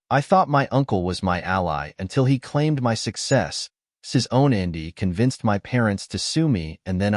I thought my uncle was my ally until he claimed my success. His own Andy convinced my parents to sue me, and then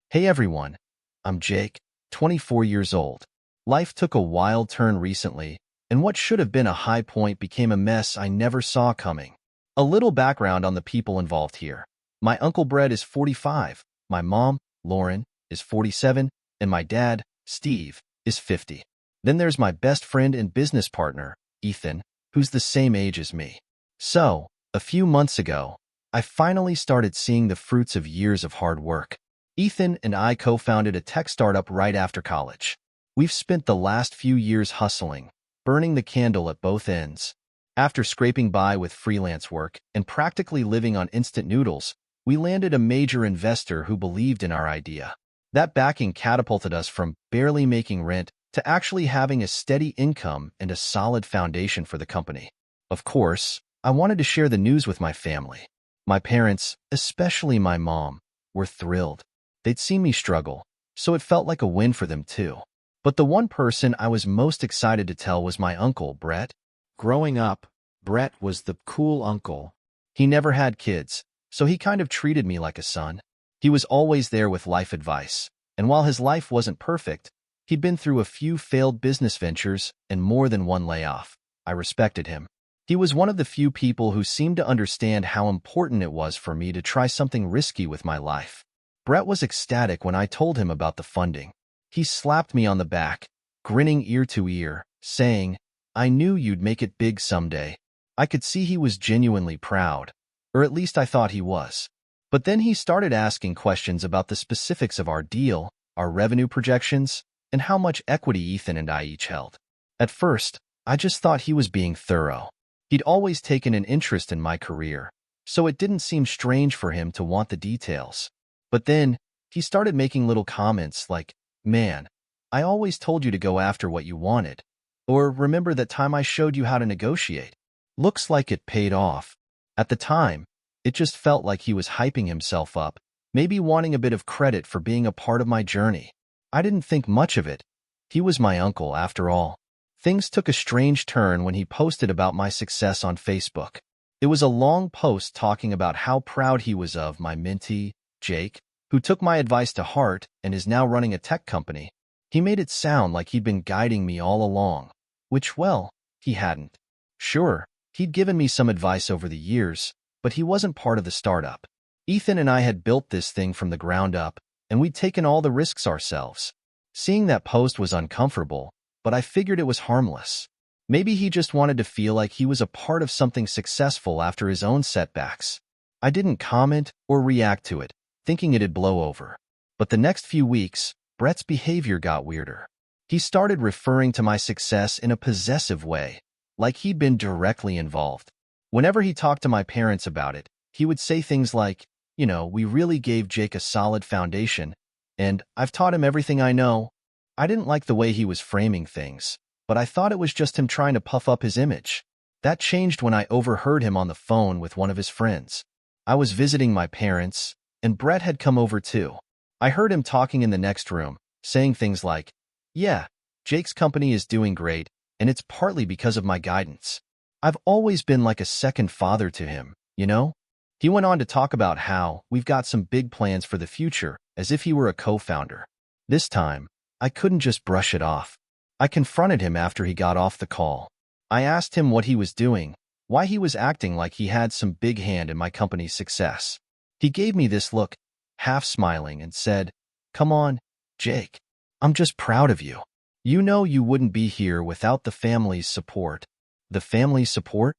Hey everyone, I'm Jake, 24 years old. Life took a wild turn recently, and what should have been a high point became a mess I never saw coming. A little background on the people involved here. My uncle Brett is 45, my mom, Lauren, is 47, and my dad, Steve, is 50. Then there's my best friend and business partner, Ethan, who's the same age as me. So, a few months ago, I finally started seeing the fruits of years of hard work. Ethan and I co-founded a tech startup right after college. We've spent the last few years hustling, burning the candle at both ends. After scraping by with freelance work and practically living on instant noodles, we landed a major investor who believed in our idea. That backing catapulted us from barely making rent to actually having a steady income and a solid foundation for the company. Of course, I wanted to share the news with my family. My parents, especially my mom, were thrilled. They'd seen me struggle, so it felt like a win for them too. But the one person I was most excited to tell was my uncle, Brett. Growing up, Brett was the cool uncle. He never had kids, so he kind of treated me like a son. He was always there with life advice, and while his life wasn't perfect, he'd been through a few failed business ventures and more than one layoff. I respected him. He was one of the few people who seemed to understand how important it was for me to try something risky with my life. Brett was ecstatic when I told him about the funding. He slapped me on the back, grinning ear to ear, saying, "I knew you'd make it big someday." I could see he was genuinely proud, or at least I thought he was. But then he started asking questions about the specifics of our deal, our revenue projections, and how much equity Ethan and I each held. At first, I just thought he was being thorough. He'd always taken an interest in my career, so it didn't seem strange for him to want the details. But then, he started making little comments like, "Man, I always told you to go after what you wanted," or "Remember that time I showed you how to negotiate?" Looks like it paid off. At the time, it just felt like he was hyping himself up, maybe wanting a bit of credit for being a part of my journey. I didn't think much of it. He was my uncle, after all. Things took a strange turn when he posted about my success on Facebook. It was a long post talking about how proud he was of my mentee, Jake, who took my advice to heart and is now running a tech company. He made it sound like he'd been guiding me all along, which, well, he hadn't. Sure, he'd given me some advice over the years, but he wasn't part of the startup. Ethan and I had built this thing from the ground up, and we'd taken all the risks ourselves. Seeing that post was uncomfortable, but I figured it was harmless. Maybe he just wanted to feel like he was a part of something successful after his own setbacks. I didn't comment or react to it, thinking it'd blow over. But the next few weeks, Brett's behavior got weirder. He started referring to my success in a possessive way, like he'd been directly involved. Whenever he talked to my parents about it, he would say things like, "We really gave Jake a solid foundation, and I've taught him everything I know." I didn't like the way he was framing things, but I thought it was just him trying to puff up his image. That changed when I overheard him on the phone with one of his friends. I was visiting my parents, and Brett had come over too. I heard him talking in the next room, saying things like, "Yeah, Jake's company is doing great, and it's partly because of my guidance. I've always been like a second father to him, you know?" He went on to talk about how we've got some big plans for the future, as if he were a co-founder. This time, I couldn't just brush it off. I confronted him after he got off the call. I asked him what he was doing, why he was acting like he had some big hand in my company's success. He gave me this look, half smiling, and said, "Come on, Jake. I'm just proud of you. You know you wouldn't be here without the family's support." "The family's support?"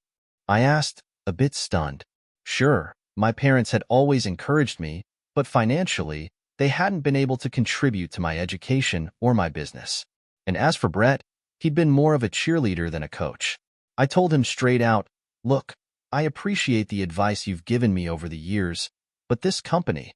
I asked, a bit stunned. Sure, my parents had always encouraged me, but financially, they hadn't been able to contribute to my education or my business. And as for Brett, he'd been more of a cheerleader than a coach. I told him straight out, "Look, I appreciate the advice you've given me over the years, but this company,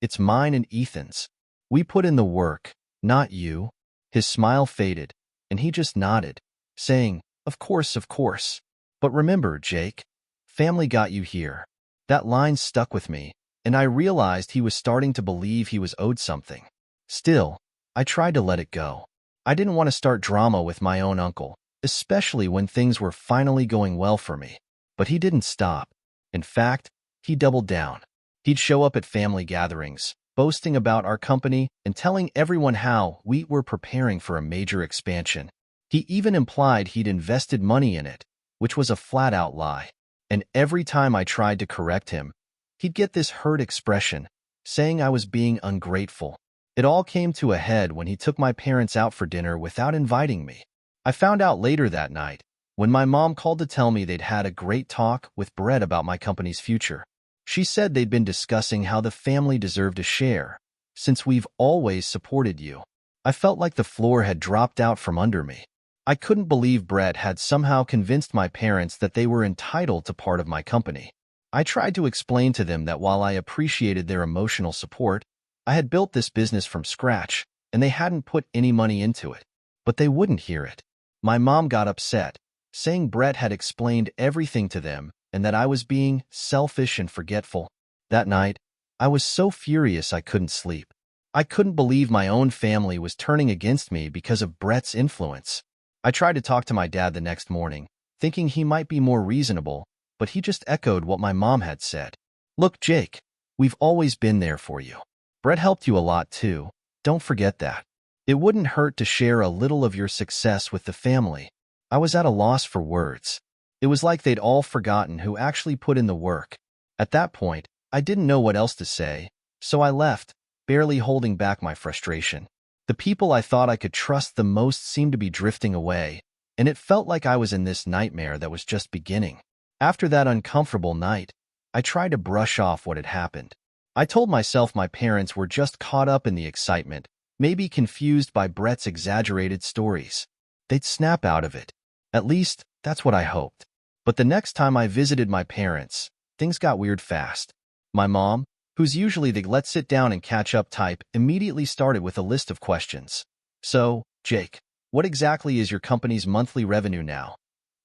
it's mine and Ethan's. We put in the work, not you." His smile faded, and he just nodded, saying, Of course. But remember, Jake, family got you here." That line stuck with me, and I realized he was starting to believe he was owed something. Still, I tried to let it go. I didn't want to start drama with my own uncle, especially when things were finally going well for me. But he didn't stop. In fact, he doubled down. He'd show up at family gatherings, boasting about our company and telling everyone how we were preparing for a major expansion. He even implied he'd invested money in it, which was a flat-out lie. And every time I tried to correct him, he'd get this hurt expression, saying I was being ungrateful. It all came to a head when he took my parents out for dinner without inviting me. I found out later that night, when my mom called to tell me they'd had a great talk with Brett about my company's future. She said they'd been discussing how the family deserved a share, since we've always supported you. I felt like the floor had dropped out from under me. I couldn't believe Brett had somehow convinced my parents that they were entitled to part of my company. I tried to explain to them that while I appreciated their emotional support, I had built this business from scratch, and they hadn't put any money into it. But they wouldn't hear it. My mom got upset, saying Brett had explained everything to them and that I was being selfish and forgetful. That night, I was so furious I couldn't sleep. I couldn't believe my own family was turning against me because of Brett's influence. I tried to talk to my dad the next morning, thinking he might be more reasonable, but he just echoed what my mom had said. Look, Jake, we've always been there for you. Brett helped you a lot too. Don't forget that. It wouldn't hurt to share a little of your success with the family. I was at a loss for words. It was like they'd all forgotten who actually put in the work. At that point, I didn't know what else to say, so I left, barely holding back my frustration. The people I thought I could trust the most seemed to be drifting away, and it felt like I was in this nightmare that was just beginning. After that uncomfortable night, I tried to brush off what had happened. I told myself my parents were just caught up in the excitement, maybe confused by Brett's exaggerated stories. They'd snap out of it. At least, that's what I hoped. But the next time I visited my parents, things got weird fast. My mom, who's usually the let's sit down and catch up type, immediately started with a list of questions. So, Jake, what exactly is your company's monthly revenue now?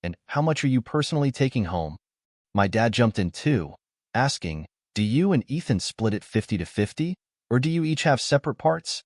And how much are you personally taking home? My dad jumped in too, asking, do you and Ethan split it 50-50, or do you each have separate parts?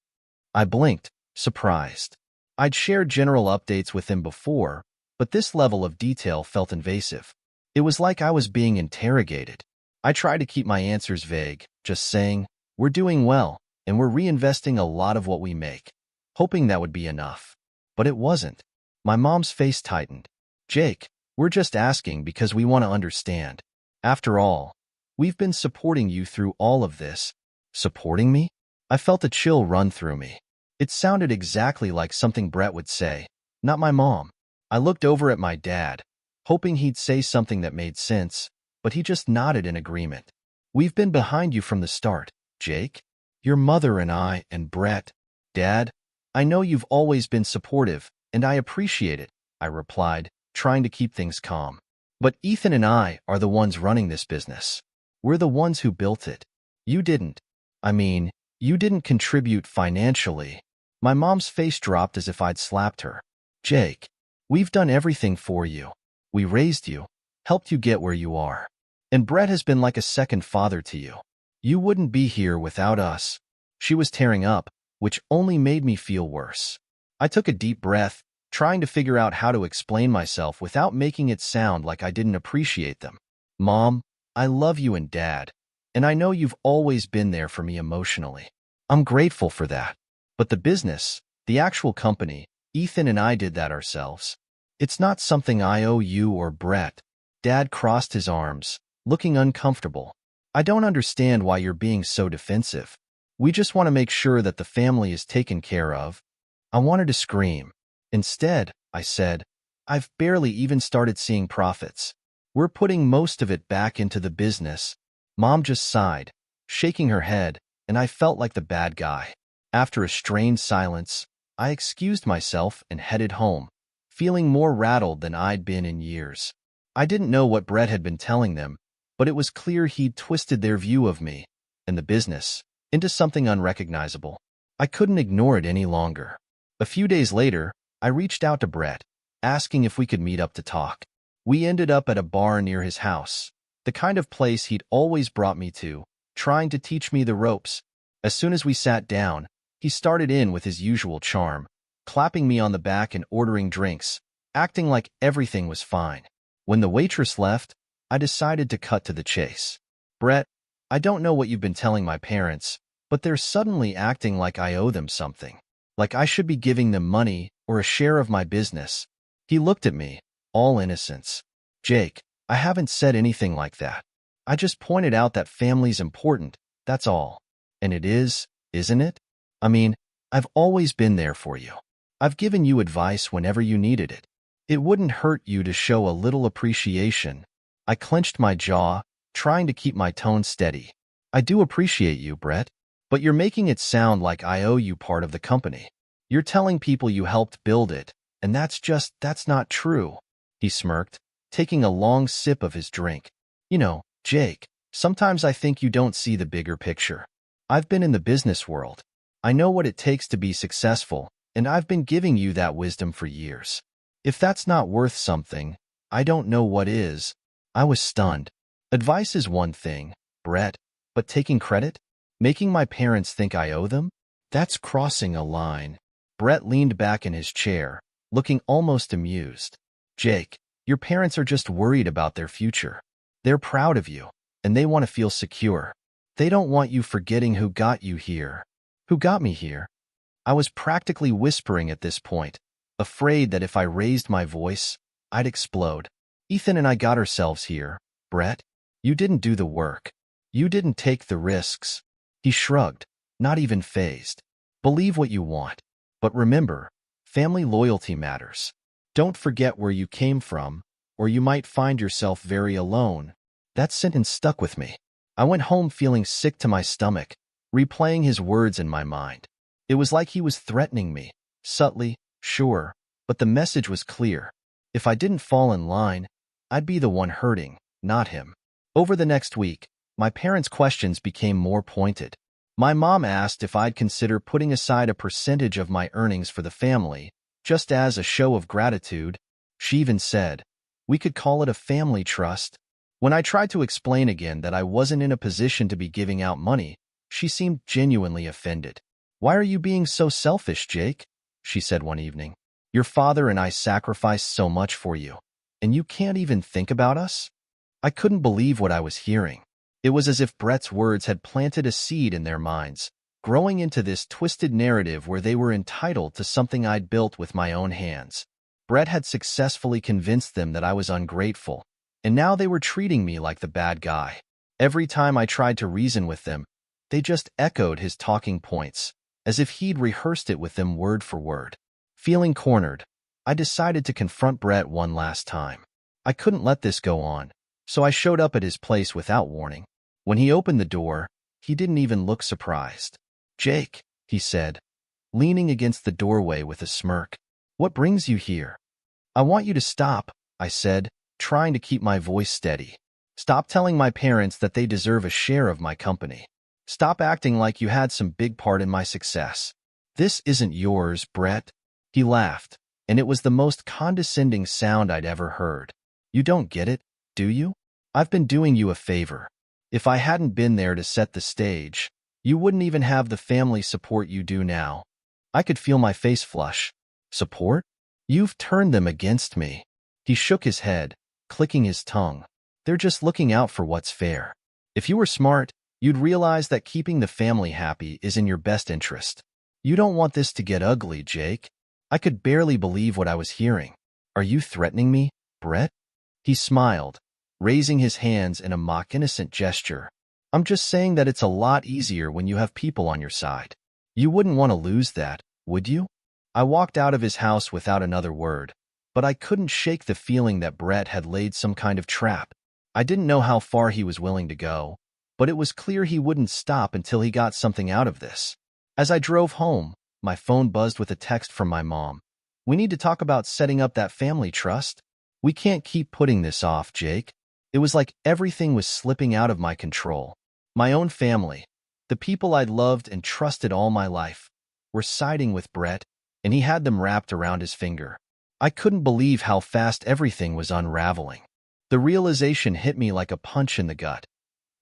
I blinked, surprised. I'd shared general updates with him before, but this level of detail felt invasive. It was like I was being interrogated. I tried to keep my answers vague, just saying, we're doing well, and we're reinvesting a lot of what we make, hoping that would be enough. But it wasn't. My mom's face tightened. Jake, we're just asking because we want to understand. After all, we've been supporting you through all of this. Supporting me? I felt a chill run through me. It sounded exactly like something Brett would say, not my mom. I looked over at my dad, hoping he'd say something that made sense, but he just nodded in agreement. We've been behind you from the start, Jake. Your mother and I and Brett. Dad, I know you've always been supportive, and I appreciate it, I replied, trying to keep things calm. But Ethan and I are the ones running this business. We're the ones who built it. You didn't. You didn't contribute financially. My mom's face dropped as if I'd slapped her. Jake, we've done everything for you. We raised you, helped you get where you are. And Brett has been like a second father to you. You wouldn't be here without us. She was tearing up, which only made me feel worse. I took a deep breath, trying to figure out how to explain myself without making it sound like I didn't appreciate them. Mom, I love you and Dad, and I know you've always been there for me emotionally. I'm grateful for that. But the business, the actual company, Ethan and I did that ourselves. It's not something I owe you or Brett. Dad crossed his arms, looking uncomfortable. I don't understand why you're being so defensive. We just want to make sure that the family is taken care of. I wanted to scream. Instead, I said, I've barely even started seeing profits. We're putting most of it back into the business. Mom just sighed, shaking her head, and I felt like the bad guy. After a strained silence, I excused myself and headed home, feeling more rattled than I'd been in years. I didn't know what Brett had been telling them, but it was clear he'd twisted their view of me and the business into something unrecognizable. I couldn't ignore it any longer. A few days later, I reached out to Brett, asking if we could meet up to talk. We ended up at a bar near his house, the kind of place he'd always brought me to, trying to teach me the ropes. As soon as we sat down, he started in with his usual charm, clapping me on the back and ordering drinks, acting like everything was fine. When the waitress left, I decided to cut to the chase. Brett, I don't know what you've been telling my parents, but they're suddenly acting like I owe them something. Like I should be giving them money or a share of my business. He looked at me, all innocence. Jake, I haven't said anything like that. I just pointed out that family's important, that's all. And it is, isn't it? I mean, I've always been there for you. I've given you advice whenever you needed it. It wouldn't hurt you to show a little appreciation. I clenched my jaw, trying to keep my tone steady. I do appreciate you, Brett, but you're making it sound like I owe you part of the company. You're telling people you helped build it, and that's not true. He smirked, taking a long sip of his drink. You know, Jake, sometimes I think you don't see the bigger picture. I've been in the business world. I know what it takes to be successful, and I've been giving you that wisdom for years. If that's not worth something, I don't know what is. I was stunned. Advice is one thing, Brett, but taking credit? Making my parents think I owe them? That's crossing a line. Brett leaned back in his chair, looking almost amused. Jake, your parents are just worried about their future. They're proud of you, and they want to feel secure. They don't want you forgetting who got you here. Who got me here? I was practically whispering at this point, afraid that if I raised my voice, I'd explode. Ethan and I got ourselves here, Brett. You didn't do the work. You didn't take the risks. He shrugged, not even fazed. Believe what you want. But remember, family loyalty matters. Don't forget where you came from, or you might find yourself very alone. That sentence stuck with me. I went home feeling sick to my stomach, replaying his words in my mind. It was like he was threatening me, subtly, sure, but the message was clear. If I didn't fall in line, I'd be the one hurting, not him. Over the next week, my parents' questions became more pointed. My mom asked if I'd consider putting aside a percentage of my earnings for the family, just as a show of gratitude. She even said, we could call it a family trust. When I tried to explain again that I wasn't in a position to be giving out money, she seemed genuinely offended. Why are you being so selfish, Jake? She said one evening. Your father and I sacrificed so much for you, and you can't even think about us? I couldn't believe what I was hearing. It was as if Brett's words had planted a seed in their minds, growing into this twisted narrative where they were entitled to something I'd built with my own hands. Brett had successfully convinced them that I was ungrateful, and now they were treating me like the bad guy. Every time I tried to reason with them, they just echoed his talking points, as if he'd rehearsed it with them word for word. Feeling cornered, I decided to confront Brett one last time. I couldn't let this go on, so I showed up at his place without warning. When he opened the door, he didn't even look surprised. Jake, he said, leaning against the doorway with a smirk. What brings you here? I want you to stop, I said, trying to keep my voice steady. Stop telling my parents that they deserve a share of my company. Stop acting like you had some big part in my success. This isn't yours, Brett. He laughed, and it was the most condescending sound I'd ever heard. You don't get it, do you? I've been doing you a favor. If I hadn't been there to set the stage, you wouldn't even have the family support you do now. I could feel my face flush. Support? You've turned them against me. He shook his head, clicking his tongue. They're just looking out for what's fair. If you were smart, you'd realize that keeping the family happy is in your best interest. You don't want this to get ugly, Jake. I could barely believe what I was hearing. Are you threatening me, Brett? He smiled, raising his hands in a mock-innocent gesture. I'm just saying that it's a lot easier when you have people on your side. You wouldn't want to lose that, would you? I walked out of his house without another word, but I couldn't shake the feeling that Brett had laid some kind of trap. I didn't know how far he was willing to go, but it was clear he wouldn't stop until he got something out of this. As I drove home, my phone buzzed with a text from my mom. We need to talk about setting up that family trust. We can't keep putting this off, Jake. It was like everything was slipping out of my control. My own family, the people I'd loved and trusted all my life, were siding with Brett, and he had them wrapped around his finger. I couldn't believe how fast everything was unraveling. The realization hit me like a punch in the gut.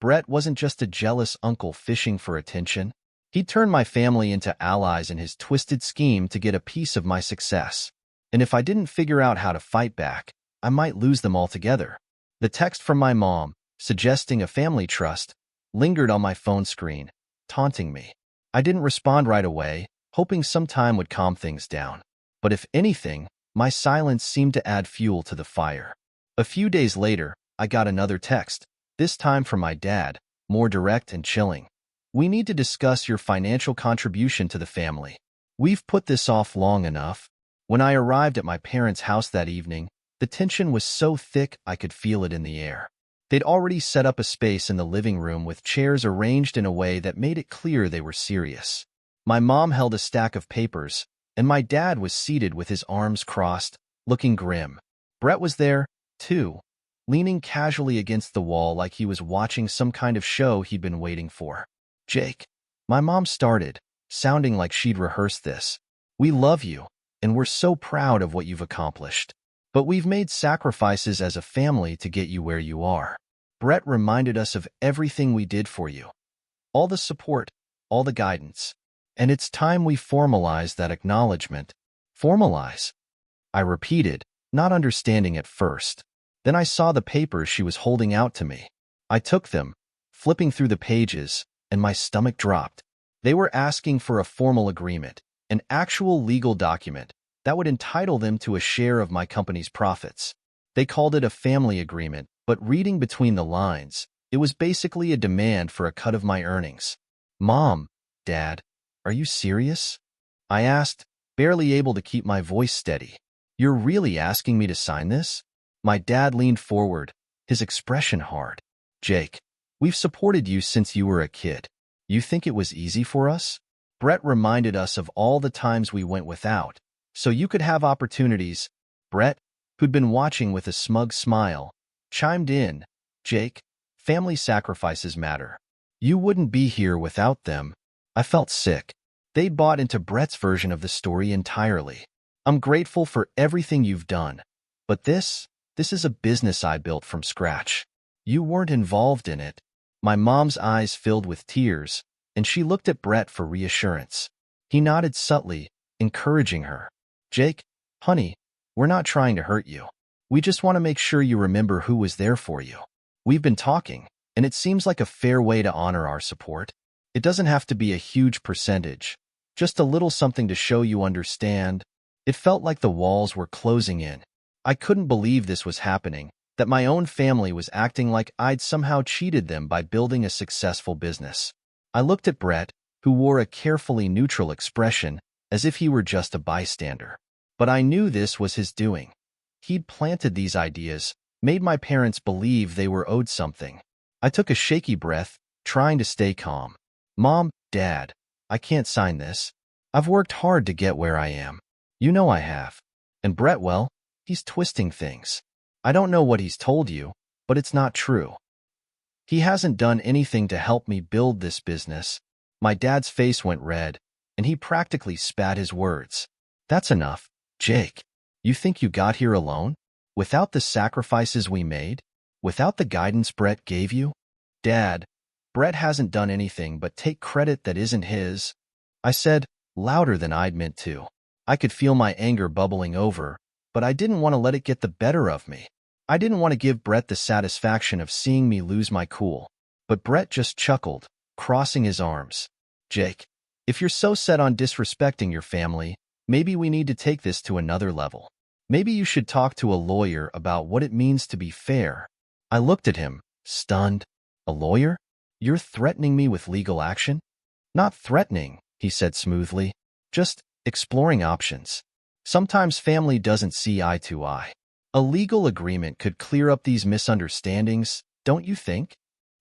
Brett wasn't just a jealous uncle fishing for attention. He'd turned my family into allies in his twisted scheme to get a piece of my success. And if I didn't figure out how to fight back, I might lose them altogether. The text from my mom, suggesting a family trust, lingered on my phone screen, taunting me. I didn't respond right away, hoping some time would calm things down. But if anything, my silence seemed to add fuel to the fire. A few days later, I got another text, this time from my dad, more direct and chilling. We need to discuss your financial contribution to the family. We've put this off long enough. When I arrived at my parents' house that evening, the tension was so thick I could feel it in the air. They'd already set up a space in the living room with chairs arranged in a way that made it clear they were serious. My mom held a stack of papers, and my dad was seated with his arms crossed, looking grim. Brett was there, too, leaning casually against the wall like he was watching some kind of show he'd been waiting for. Jake, my mom started, sounding like she'd rehearsed this. We love you, and we're so proud of what you've accomplished. But we've made sacrifices as a family to get you where you are. Brett reminded us of everything we did for you. All the support, all the guidance. And it's time we formalize that acknowledgement. Formalize? I repeated, not understanding at first. Then I saw the papers she was holding out to me. I took them, flipping through the pages, and my stomach dropped. They were asking for a formal agreement, an actual legal document that would entitle them to a share of my company's profits. They called it a family agreement, but reading between the lines, it was basically a demand for a cut of my earnings. Mom, Dad, are you serious? I asked, barely able to keep my voice steady. You're really asking me to sign this? My dad leaned forward, his expression hard. Jake, we've supported you since you were a kid. You think it was easy for us? Brett reminded us of all the times we went without, so you could have opportunities. Brett, who'd been watching with a smug smile, chimed in. Jake, family sacrifices matter. You wouldn't be here without them. I felt sick. They'd bought into Brett's version of the story entirely. I'm grateful for everything you've done, but this is a business I built from scratch. You weren't involved in it. My mom's eyes filled with tears, and she looked at Brett for reassurance. He nodded subtly, encouraging her. Jake, honey, we're not trying to hurt you. We just want to make sure you remember who was there for you. We've been talking, and it seems like a fair way to honor our support. It doesn't have to be a huge percentage, just a little something to show you understand. It felt like the walls were closing in. I couldn't believe this was happening, that my own family was acting like I'd somehow cheated them by building a successful business. I looked at Brett, who wore a carefully neutral expression, as if he were just a bystander. But I knew this was his doing. He'd planted these ideas, made my parents believe they were owed something. I took a shaky breath, trying to stay calm. Mom, Dad, I can't sign this. I've worked hard to get where I am. You know I have. And Brett, well, he's twisting things. I don't know what he's told you, but it's not true. He hasn't done anything to help me build this business. My dad's face went red, and he practically spat his words. That's enough, Jake. You think you got here alone? Without the sacrifices we made? Without the guidance Brett gave you? Dad, Brett hasn't done anything but take credit that isn't his. I said, louder than I'd meant to. I could feel my anger bubbling over, but I didn't want to let it get the better of me. I didn't want to give Brett the satisfaction of seeing me lose my cool. But Brett just chuckled, crossing his arms. Jake, if you're so set on disrespecting your family, maybe we need to take this to another level. Maybe you should talk to a lawyer about what it means to be fair. I looked at him, stunned. A lawyer? You're threatening me with legal action? Not threatening, he said smoothly. Just exploring options. Sometimes family doesn't see eye to eye. A legal agreement could clear up these misunderstandings, don't you think?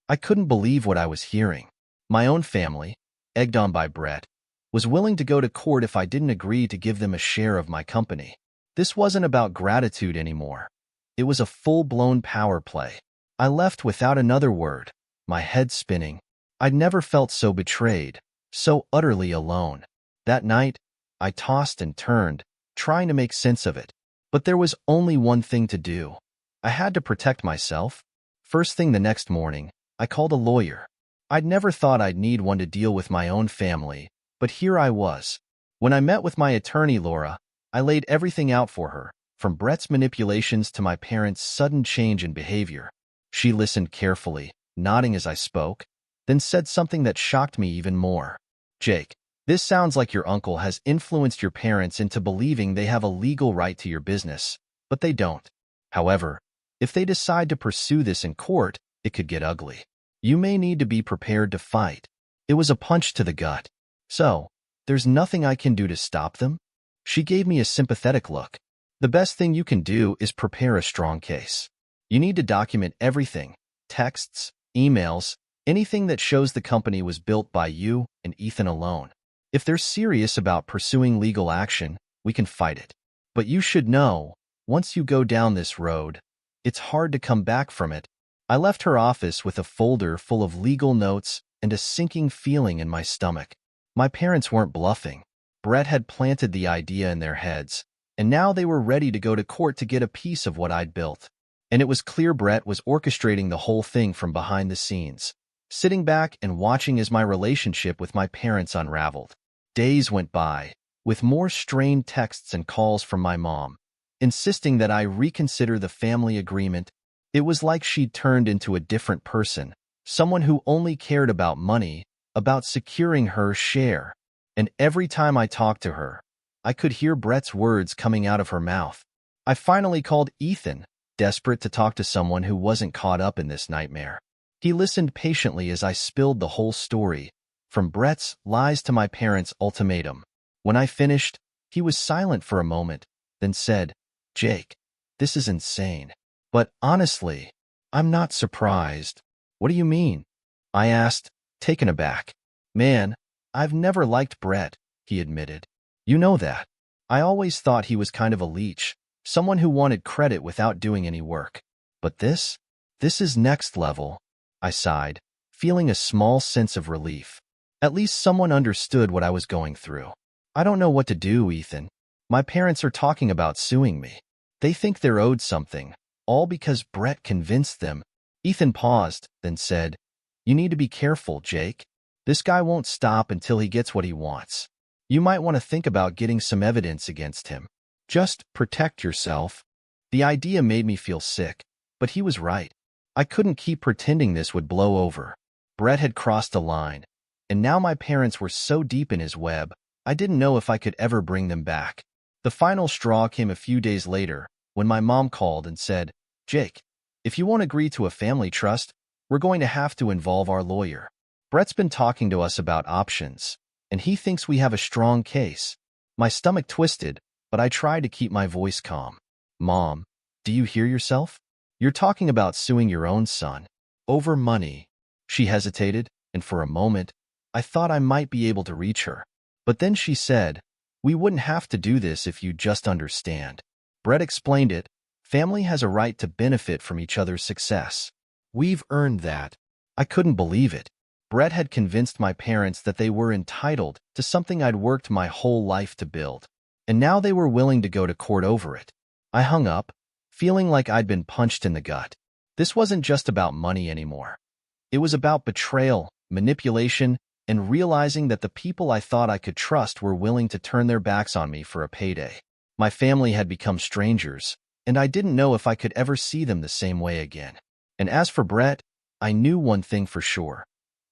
I couldn't believe what I was hearing. My own family, egged on by Brett, was willing to go to court if I didn't agree to give them a share of my company. This wasn't about gratitude anymore. It was a full-blown power play. I left without another word, my head spinning. I'd never felt so betrayed, so utterly alone. That night, I tossed and turned, trying to make sense of it. But there was only one thing to do. I had to protect myself. First thing the next morning, I called a lawyer. I'd never thought I'd need one to deal with my own family, but here I was. When I met with my attorney, Laura, I laid everything out for her, from Brett's manipulations to my parents' sudden change in behavior. She listened carefully, nodding as I spoke, then said something that shocked me even more. Jake, this sounds like your uncle has influenced your parents into believing they have a legal right to your business, but they don't. However, if they decide to pursue this in court, it could get ugly. You may need to be prepared to fight. It was a punch to the gut. So, there's nothing I can do to stop them? She gave me a sympathetic look. The best thing you can do is prepare a strong case. You need to document everything, texts, emails, anything that shows the company was built by you and Ethan alone. If they're serious about pursuing legal action, we can fight it. But you should know, once you go down this road, it's hard to come back from it. I left her office with a folder full of legal notes and a sinking feeling in my stomach. My parents weren't bluffing. Brett had planted the idea in their heads, and now they were ready to go to court to get a piece of what I'd built. And it was clear Brett was orchestrating the whole thing from behind the scenes, sitting back and watching as my relationship with my parents unraveled. Days went by, with more strained texts and calls from my mom, insisting that I reconsider the family agreement. It was like she'd turned into a different person, someone who only cared about money, about securing her share. And every time I talked to her, I could hear Brett's words coming out of her mouth. I finally called Ethan, desperate to talk to someone who wasn't caught up in this nightmare. He listened patiently as I spilled the whole story, from Brett's lies to my parents' ultimatum. When I finished, he was silent for a moment, then said, "Jake, this is insane. But honestly, I'm not surprised." "What do you mean?" I asked, taken aback. "Man, I've never liked Brett," he admitted. "You know that. I always thought he was kind of a leech, someone who wanted credit without doing any work. But this is next level." I sighed, feeling a small sense of relief. At least someone understood what I was going through. "I don't know what to do, Ethan. My parents are talking about suing me. They think they're owed something, all because Brett convinced them." Ethan paused, then said, "You need to be careful, Jake. This guy won't stop until he gets what he wants. You might want to think about getting some evidence against him. Just protect yourself." The idea made me feel sick, but he was right. I couldn't keep pretending this would blow over. Brett had crossed a line, and now my parents were so deep in his web, I didn't know if I could ever bring them back. The final straw came a few days later, when my mom called and said, "Jake, if you won't agree to a family trust, we're going to have to involve our lawyer. Brett's been talking to us about options, and he thinks we have a strong case." My stomach twisted, but I tried to keep my voice calm. "Mom, do you hear yourself? You're talking about suing your own son. Over money." She hesitated, and for a moment, I thought I might be able to reach her. But then she said, "We wouldn't have to do this if you just understand. Brett explained it. Family has a right to benefit from each other's success. We've earned that." I couldn't believe it. Brett had convinced my parents that they were entitled to something I'd worked my whole life to build, and now they were willing to go to court over it. I hung up, feeling like I'd been punched in the gut. This wasn't just about money anymore. It was about betrayal, manipulation, and realizing that the people I thought I could trust were willing to turn their backs on me for a payday. My family had become strangers, and I didn't know if I could ever see them the same way again. And as for Brett, I knew one thing for sure.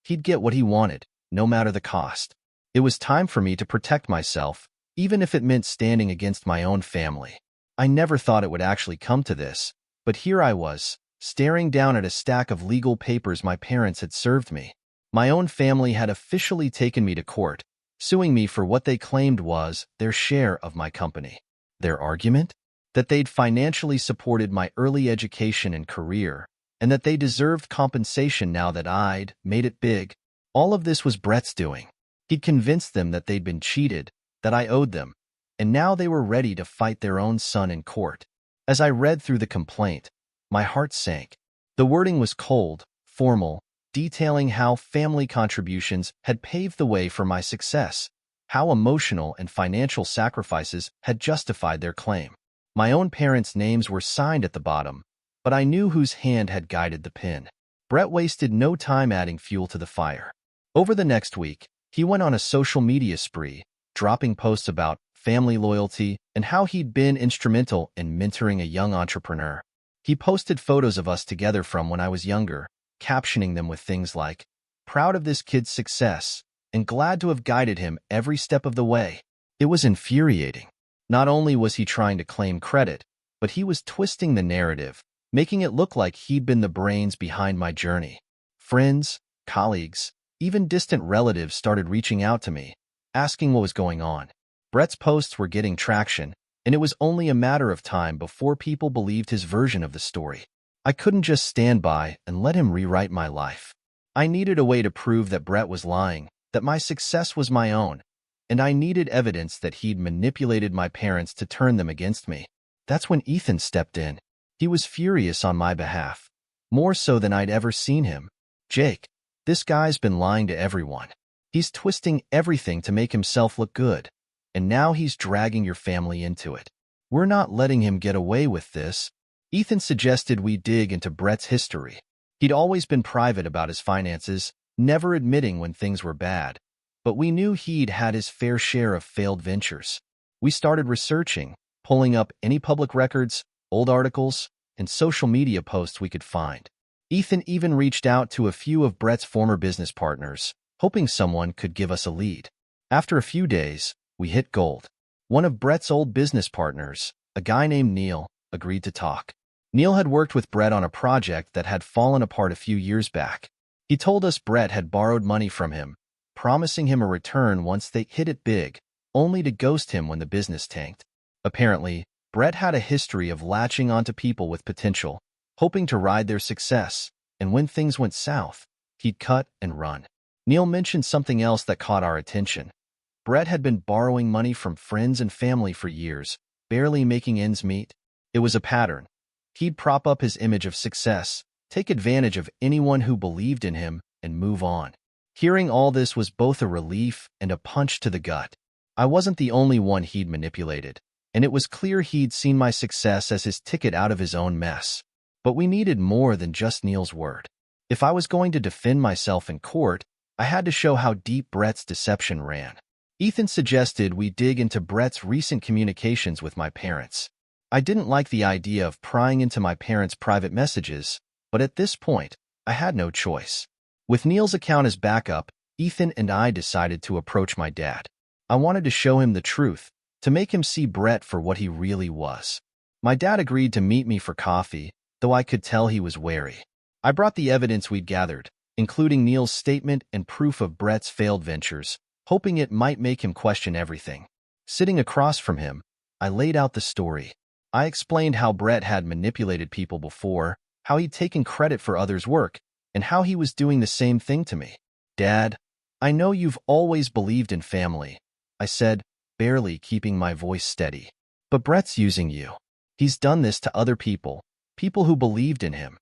He'd get what he wanted, no matter the cost. It was time for me to protect myself, even if it meant standing against my own family. I never thought it would actually come to this, but here I was, staring down at a stack of legal papers my parents had served me. My own family had officially taken me to court, suing me for what they claimed was their share of my company. Their argument? That they'd financially supported my early education and career, and that they deserved compensation now that I'd made it big. All of this was Brett's doing. He'd convinced them that they'd been cheated, that I owed them, and now they were ready to fight their own son in court. As I read through the complaint, my heart sank. The wording was cold, formal, detailing how family contributions had paved the way for my success, how emotional and financial sacrifices had justified their claim. My own parents' names were signed at the bottom, but I knew whose hand had guided the pin. Brett wasted no time adding fuel to the fire. Over the next week, he went on a social media spree, dropping posts about family loyalty, and how he'd been instrumental in mentoring a young entrepreneur. He posted photos of us together from when I was younger, captioning them with things like, "Proud of this kid's success, and glad to have guided him every step of the way." It was infuriating. Not only was he trying to claim credit, but he was twisting the narrative, making it look like he'd been the brains behind my journey. Friends, colleagues, even distant relatives started reaching out to me, asking what was going on. Brett's posts were getting traction, and it was only a matter of time before people believed his version of the story. I couldn't just stand by and let him rewrite my life. I needed a way to prove that Brett was lying, that my success was my own, and I needed evidence that he'd manipulated my parents to turn them against me. That's when Ethan stepped in. He was furious on my behalf, more so than I'd ever seen him. "Jake, this guy's been lying to everyone. He's twisting everything to make himself look good, and now he's dragging your family into it. We're not letting him get away with this." Ethan suggested we dig into Brett's history. He'd always been private about his finances, never admitting when things were bad, but we knew he'd had his fair share of failed ventures. We started researching, pulling up any public records, old articles, and social media posts we could find. Ethan even reached out to a few of Brett's former business partners, hoping someone could give us a lead. After a few days, we hit gold. One of Brett's old business partners, a guy named Neil, agreed to talk. Neil had worked with Brett on a project that had fallen apart a few years back. He told us Brett had borrowed money from him, promising him a return once they hit it big, only to ghost him when the business tanked. Apparently, Brett had a history of latching onto people with potential, hoping to ride their success, and when things went south, he'd cut and run. Neil mentioned something else that caught our attention. Brett had been borrowing money from friends and family for years, barely making ends meet. It was a pattern. He'd prop up his image of success, take advantage of anyone who believed in him, and move on. Hearing all this was both a relief and a punch to the gut. I wasn't the only one he'd manipulated, and it was clear he'd seen my success as his ticket out of his own mess. But we needed more than just Neil's word. If I was going to defend myself in court, I had to show how deep Brett's deception ran. Ethan suggested we dig into Brett's recent communications with my parents. I didn't like the idea of prying into my parents' private messages, but at this point, I had no choice. With Neil's account as backup, Ethan and I decided to approach my dad. I wanted to show him the truth, to make him see Brett for what he really was. My dad agreed to meet me for coffee, though I could tell he was wary. I brought the evidence we'd gathered, including Neil's statement and proof of Brett's failed ventures, hoping it might make him question everything. Sitting across from him, I laid out the story. I explained how Brett had manipulated people before, how he'd taken credit for others' work, and how he was doing the same thing to me. "Dad, I know you've always believed in family," I said, barely keeping my voice steady. "But Brett's using you. He's done this to other people, people who believed in him.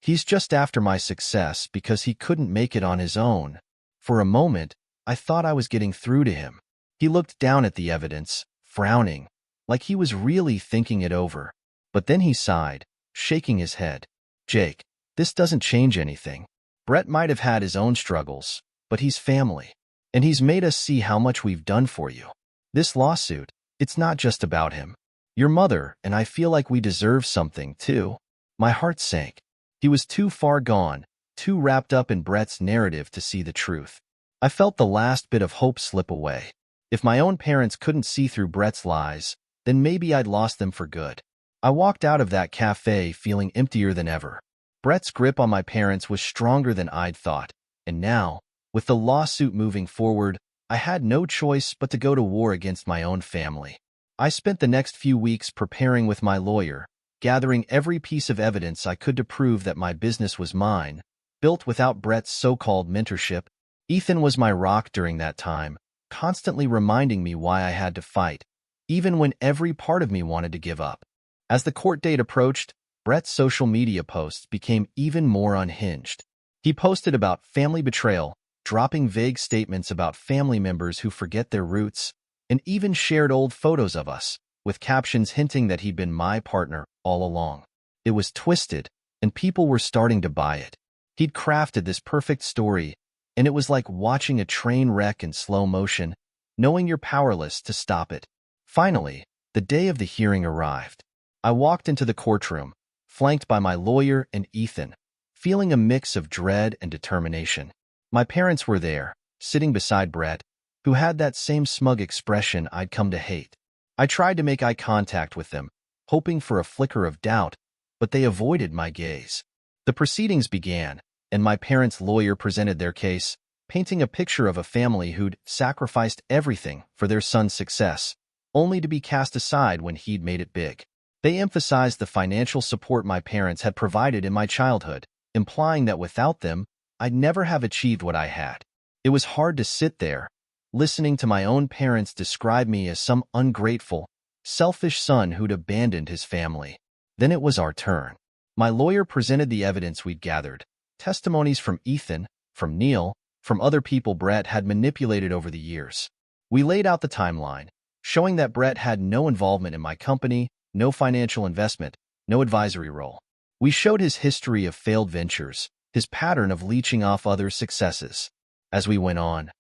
He's just after my success because he couldn't make it on his own." For a moment, I thought I was getting through to him. He looked down at the evidence, frowning, like he was really thinking it over. But then he sighed, shaking his head. "Jake, this doesn't change anything. Brett might have had his own struggles, but he's family, and he's made us see how much we've done for you. This lawsuit, it's not just about him. Your mother and I feel like we deserve something, too." My heart sank. He was too far gone, too wrapped up in Brett's narrative to see the truth. I felt the last bit of hope slip away. If my own parents couldn't see through Brett's lies, then maybe I'd lost them for good. I walked out of that cafe feeling emptier than ever. Brett's grip on my parents was stronger than I'd thought, and now, with the lawsuit moving forward, I had no choice but to go to war against my own family. I spent the next few weeks preparing with my lawyer, gathering every piece of evidence I could to prove that my business was mine, built without Brett's so-called mentorship. Ethan was my rock during that time, constantly reminding me why I had to fight, even when every part of me wanted to give up. As the court date approached, Brett's social media posts became even more unhinged. He posted about family betrayal, dropping vague statements about family members who forget their roots, and even shared old photos of us, with captions hinting that he'd been my partner all along. It was twisted, and people were starting to buy it. He'd crafted this perfect story, and it was like watching a train wreck in slow motion, knowing you're powerless to stop it. Finally, the day of the hearing arrived. I walked into the courtroom, flanked by my lawyer and Ethan, feeling a mix of dread and determination. My parents were there, sitting beside Brett, who had that same smug expression I'd come to hate. I tried to make eye contact with them, hoping for a flicker of doubt, but they avoided my gaze. The proceedings began, and my parents' lawyer presented their case, painting a picture of a family who'd sacrificed everything for their son's success, only to be cast aside when he'd made it big. They emphasized the financial support my parents had provided in my childhood, implying that without them, I'd never have achieved what I had. It was hard to sit there, listening to my own parents describe me as some ungrateful, selfish son who'd abandoned his family. Then it was our turn. My lawyer presented the evidence we'd gathered, testimonies from Ethan, from Neil, from other people Brett had manipulated over the years. We laid out the timeline, showing that Brett had no involvement in my company, no financial investment, no advisory role. We showed his history of failed ventures, his pattern of leeching off others' successes. As we went on,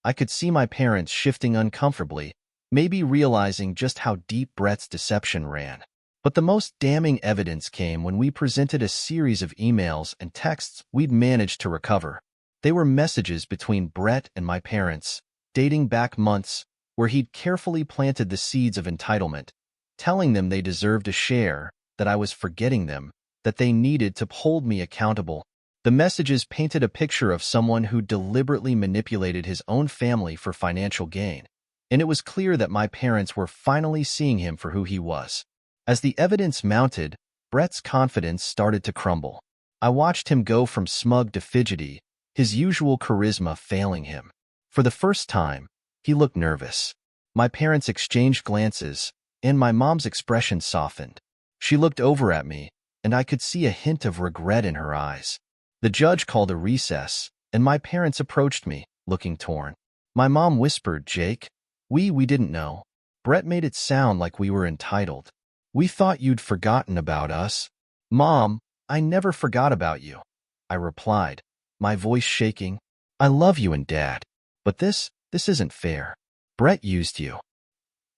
I could see my parents shifting uncomfortably, maybe realizing just how deep Brett's deception ran. But the most damning evidence came when we presented a series of emails and texts we'd managed to recover. They were messages between Brett and my parents, dating back months, where he'd carefully planted the seeds of entitlement, telling them they deserved a share, that I was forgetting them, that they needed to hold me accountable. The messages painted a picture of someone who deliberately manipulated his own family for financial gain, and it was clear that my parents were finally seeing him for who he was. As the evidence mounted, Brett's confidence started to crumble. I watched him go from smug to fidgety, his usual charisma failing him. For the first time, he looked nervous. My parents exchanged glances, and my mom's expression softened. She looked over at me, and I could see a hint of regret in her eyes. The judge called a recess, and my parents approached me, looking torn. My mom whispered, "Jake, we didn't know." Brett made it sound like we were entitled. "We thought you'd forgotten about us." "Mom, I never forgot about you," I replied, my voice shaking. "I love you and Dad, but this isn't fair. Brett used you.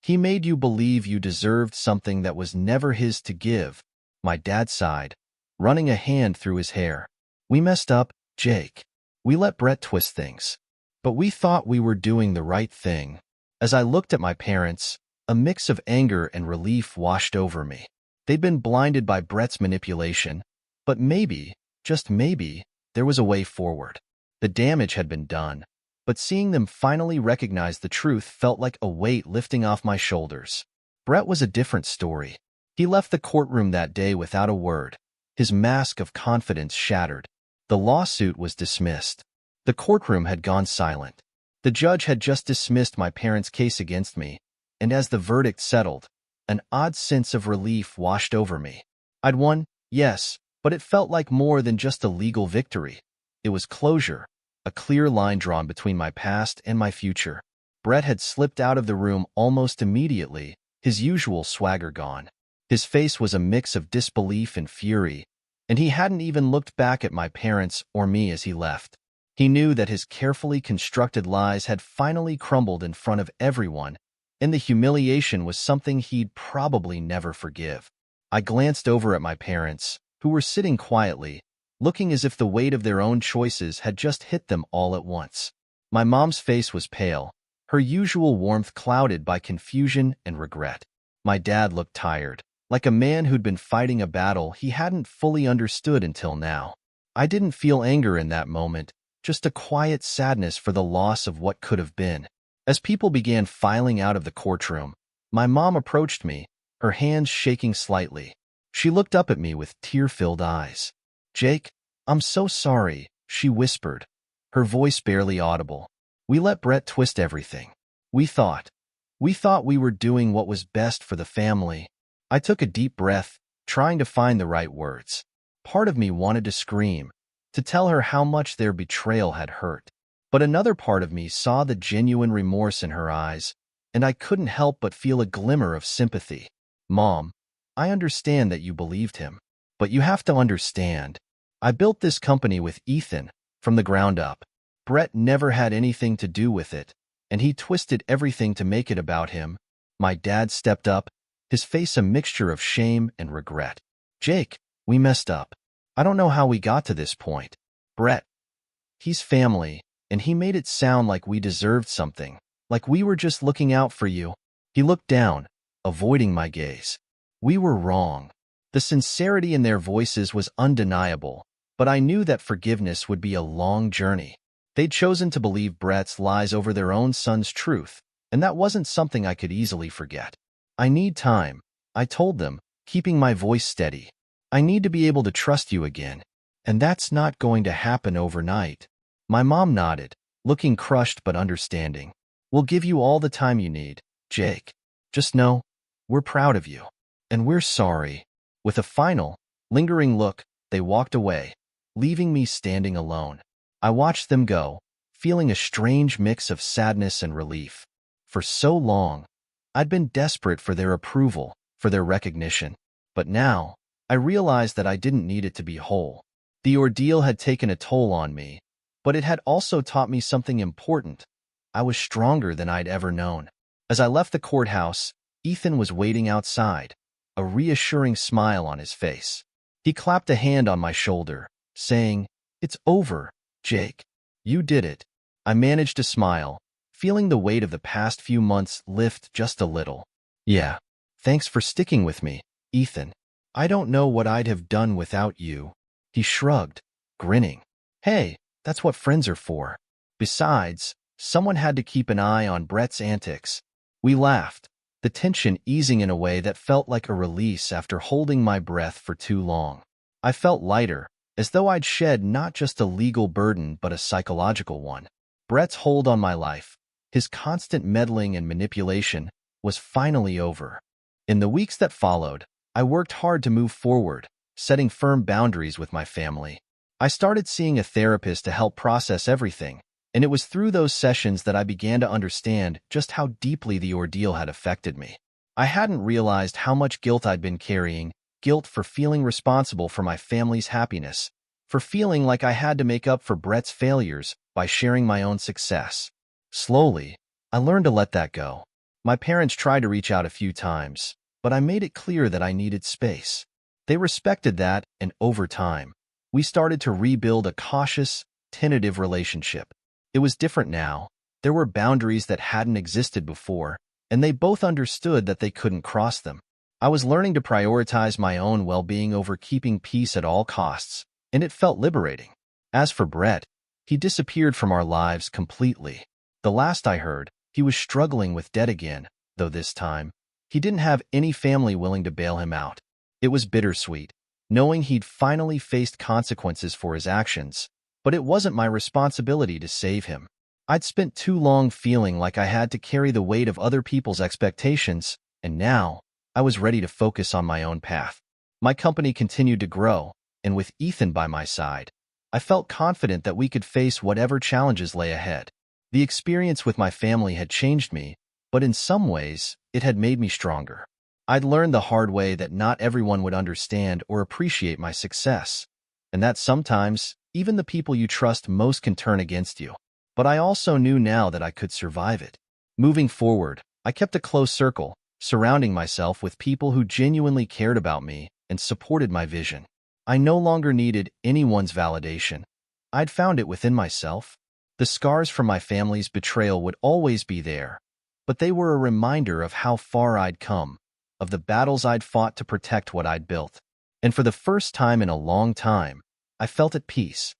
He made you believe you deserved something that was never his to give." My dad sighed, running a hand through his hair. "We messed up, Jake. We let Brett twist things. But we thought we were doing the right thing." As I looked at my parents, a mix of anger and relief washed over me. They'd been blinded by Brett's manipulation, but maybe, just maybe, there was a way forward. The damage had been done, but seeing them finally recognize the truth felt like a weight lifting off my shoulders. Brett was a different story. He left the courtroom that day without a word, his mask of confidence shattered. The lawsuit was dismissed. The courtroom had gone silent. The judge had just dismissed my parents' case against me, and as the verdict settled, an odd sense of relief washed over me. I'd won, yes, but it felt like more than just a legal victory. It was closure, a clear line drawn between my past and my future. Brett had slipped out of the room almost immediately, his usual swagger gone. His face was a mix of disbelief and fury, and he hadn't even looked back at my parents or me as he left. He knew that his carefully constructed lies had finally crumbled in front of everyone, and the humiliation was something he'd probably never forgive. I glanced over at my parents, who were sitting quietly, looking as if the weight of their own choices had just hit them all at once. My mom's face was pale, her usual warmth clouded by confusion and regret. My dad looked tired, like a man who'd been fighting a battle he hadn't fully understood until now. I didn't feel anger in that moment, just a quiet sadness for the loss of what could have been. As people began filing out of the courtroom, my mom approached me, her hands shaking slightly. She looked up at me with tear-filled eyes. "Jake, I'm so sorry," she whispered, her voice barely audible. "We let Brett twist everything. We thought we were doing what was best for the family." I took a deep breath, trying to find the right words. Part of me wanted to scream, to tell her how much their betrayal had hurt. But another part of me saw the genuine remorse in her eyes, and I couldn't help but feel a glimmer of sympathy. "Mom, I understand that you believed him, but you have to understand. I built this company with Ethan, from the ground up. Brett never had anything to do with it. and he twisted everything to make it about him. My dad stepped up, his face a mixture of shame and regret. Jake, we messed up. I don't know how we got to this point. Brett, he's family, and he made it sound like we deserved something, like we were just looking out for you. He looked down, avoiding my gaze. We were wrong. The sincerity in their voices was undeniable, but I knew that forgiveness would be a long journey. They'd chosen to believe Brett's lies over their own son's truth, and that wasn't something I could easily forget. I need time, I told them, keeping my voice steady. I need to be able to trust you again, and that's not going to happen overnight. My mom nodded, looking crushed but understanding. We'll give you all the time you need, Jake. Just know, we're proud of you, and we're sorry. With a final, lingering look, they walked away, leaving me standing alone. I watched them go, feeling a strange mix of sadness and relief. For so long, I'd been desperate for their approval, for their recognition. But now, I realized that I didn't need it to be whole. The ordeal had taken a toll on me, but it had also taught me something important. I was stronger than I'd ever known. As I left the courthouse, Ethan was waiting outside, a reassuring smile on his face. He clapped a hand on my shoulder, saying, "It's over, Jake. You did it." I managed to smile, feeling the weight of the past few months lift just a little. "Yeah, thanks for sticking with me, Ethan. I don't know what I'd have done without you." He shrugged, grinning. "Hey, that's what friends are for." Besides, someone had to keep an eye on Brett's antics. We laughed, the tension easing in a way that felt like a release after holding my breath for too long. I felt lighter, as though I'd shed not just a legal burden but a psychological one. Brett's hold on my life, his constant meddling and manipulation, was finally over. In the weeks that followed, I worked hard to move forward, setting firm boundaries with my family. I started seeing a therapist to help process everything, and it was through those sessions that I began to understand just how deeply the ordeal had affected me. I hadn't realized how much guilt I'd been carrying, guilt for feeling responsible for my family's happiness, for feeling like I had to make up for Brett's failures by sharing my own success. Slowly, I learned to let that go. My parents tried to reach out a few times, but I made it clear that I needed space. They respected that, and over time, we started to rebuild a cautious, tentative relationship. It was different now. There were boundaries that hadn't existed before, and they both understood that they couldn't cross them. I was learning to prioritize my own well-being over keeping peace at all costs, and it felt liberating. As for Brett, he disappeared from our lives completely. The last I heard, he was struggling with debt again, though this time, he didn't have any family willing to bail him out. It was bittersweet, knowing he'd finally faced consequences for his actions, but it wasn't my responsibility to save him. I'd spent too long feeling like I had to carry the weight of other people's expectations, and now, I was ready to focus on my own path. My company continued to grow, and with Ethan by my side, I felt confident that we could face whatever challenges lay ahead. The experience with my family had changed me, but in some ways, it had made me stronger. I'd learned the hard way that not everyone would understand or appreciate my success, and that sometimes, even the people you trust most can turn against you. But I also knew now that I could survive it. Moving forward, I kept a close circle, surrounding myself with people who genuinely cared about me and supported my vision. I no longer needed anyone's validation. I'd found it within myself. The scars from my family's betrayal would always be there, but they were a reminder of how far I'd come, of the battles I'd fought to protect what I'd built. And for the first time in a long time, I felt at peace.